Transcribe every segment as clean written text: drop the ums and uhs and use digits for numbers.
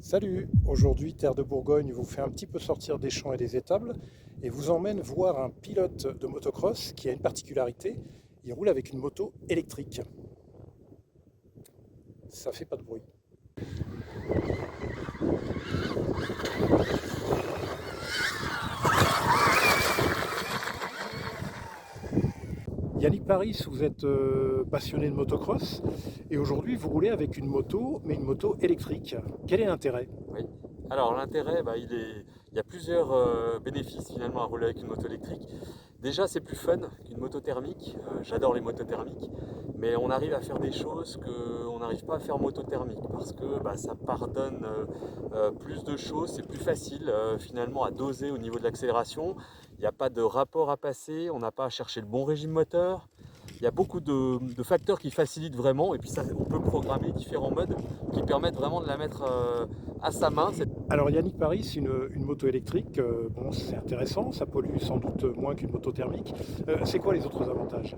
Salut, aujourd'hui Terre de Bourgogne vous fait un petit peu sortir des champs et des étables et vous emmène voir un pilote de motocross qui a une particularité, il roule avec une moto électrique. Ça fait pas de bruit. Yannick Paris, vous êtes passionné de motocross et aujourd'hui vous roulez avec une moto, mais une moto électrique. Quel est l'intérêt? Oui. Alors l'intérêt, il y a plusieurs bénéfices finalement à rouler avec une moto électrique. Déjà, c'est plus fun qu'une moto thermique. J'adore les motos thermiques, mais on arrive à faire des choses qu'on n'arrive pas à faire en moto thermique parce que ça pardonne plus de choses, c'est plus facile finalement à doser au niveau de l'accélération. Il n'y a pas de rapport à passer, on n'a pas à chercher le bon régime moteur. Il y a beaucoup de facteurs qui facilitent vraiment, et puis ça, on peut programmer différents modes qui permettent vraiment de la mettre à sa main. Alors Yannick Paris, une moto électrique, bon c'est intéressant, ça pollue sans doute moins qu'une moto thermique. C'est quoi les autres avantages?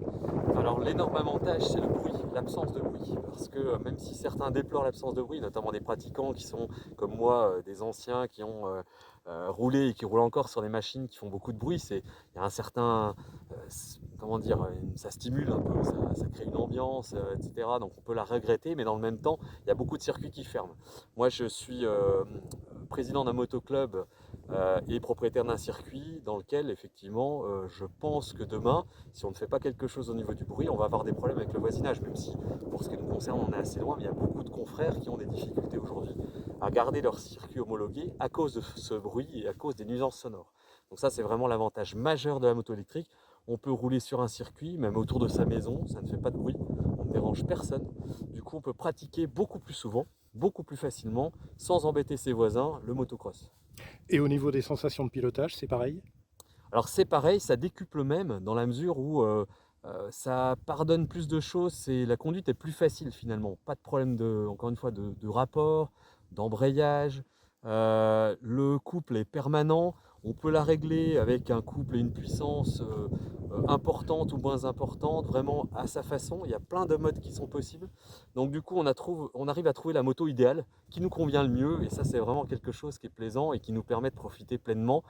Alors l'énorme avantage, c'est le bruit, l'absence de bruit, parce que même si certains déplorent l'absence de bruit, notamment des pratiquants qui sont comme moi, des anciens qui ont roulé et qui roulent encore sur des machines qui font beaucoup de bruit, il y a un certain, comment dire, ça stimule un peu, ça crée une ambiance, etc. Donc on peut la regretter, mais dans le même temps, il y a beaucoup de circuits qui ferment. Moi, je suis président d'un motoclub et propriétaire d'un circuit dans lequel effectivement je pense que demain, si on ne fait pas quelque chose au niveau du bruit, on va avoir des problèmes avec le voisinage, même si pour ce qui nous concerne on est assez loin, mais il y a beaucoup de confrères qui ont des difficultés aujourd'hui à garder leur circuit homologué à cause de ce bruit et à cause des nuisances sonores. Donc ça, c'est vraiment l'avantage majeur de la moto électrique. On peut rouler sur un circuit, même autour de sa maison, ça ne fait pas de bruit, on ne dérange personne. Du coup, on peut pratiquer beaucoup plus souvent, beaucoup plus facilement, sans embêter ses voisins, le motocross. Et au niveau des sensations de pilotage, c'est pareil? Alors c'est pareil, ça décuple même dans la mesure où ça pardonne plus de choses et la conduite est plus facile finalement. Pas de problème encore une fois, de rapport, d'embrayage. Le couple est permanent. On peut la régler avec un couple et une puissance importante ou moins importante, vraiment à sa façon. Il y a plein de modes qui sont possibles. Donc du coup, on arrive à trouver la moto idéale qui nous convient le mieux. Et ça, c'est vraiment quelque chose qui est plaisant et qui nous permet de profiter pleinement.